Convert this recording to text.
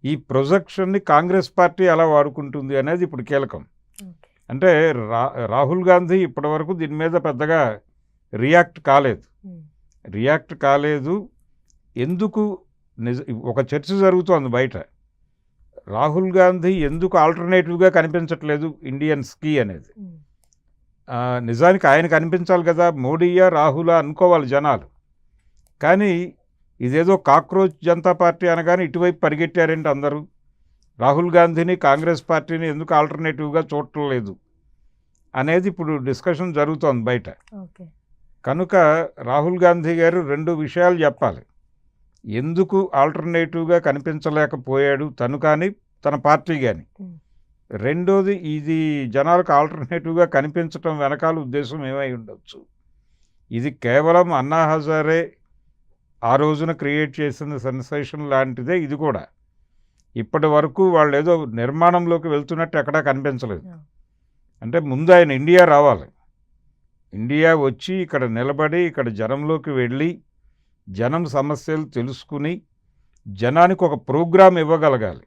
ఈ ప్రొజెక్షన్ని కాంగ్రెస్ పార్టీ ఎలా వాడుకుంటుంది అనేది ఇప్పుడు కీలకం. ఓకే. అంటే రాహుల్ గాంధీ ఇప్పటివరకు దీని మీద పెద్దగా రియాక్ట్ కాలేదు. ఉమ్. రియాక్ట్ కాలేదు ఎందుకు? ఒక చర్చ జరుగుతోంది బయట. రాహుల్ గాంధీ ఎందుకు ఆల్టర్నేటివ్గా కనిపించట్లేదు ఇండియన్స్కి అనేది. ఉమ్. నిజానికి ఆయన కనిపించాలి కదా, మోడీయా రాహులా అనుకోవాలి జనాలు. కానీ ఇదేదో కాక్రోచ్ జనతా పార్టీ అనగానే ఇటువైపు పరిగెట్టారేంటి అందరూ? రాహుల్ గాంధీని కాంగ్రెస్ పార్టీని ఎందుకు ఆల్టర్నేటివ్గా చూడటం లేదు అనేది ఇప్పుడు డిస్కషన్ జరుగుతోంది బయట. ఓకే. కనుక రాహుల్ గాంధీ గారు 2 విషయాలు చెప్పాలి. ఎందుకు ఆల్టర్నేటివ్గా కనిపించలేకపోయాడు తను కానీ తన పార్టీ కానీ. ఉమ్. రెండోది, ఇది జనాలకు ఆల్టర్నేటివ్గా కనిపించటం వెనకాల ఉద్దేశం ఏమై ఉండొచ్చు. ఇది కేవలం అన్నా హజారే ఆ రోజున క్రియేట్ చేసిన సెన్సేషన్ లాంటిదే ఇది కూడా. ఇప్పటి వరకు వాళ్ళు ఏదో నిర్మాణంలోకి వెళ్తున్నట్టు ఎక్కడా కనిపించలేదు. Yeah. అంటే ముందు ఆయన ఇండియా రావాలి, ఇండియా వచ్చి ఇక్కడ నిలబడి ఇక్కడ జనంలోకి వెళ్ళి జనం సమస్యలు తెలుసుకుని జనానికి ఒక ప్రోగ్రాం ఇవ్వగలగాలి.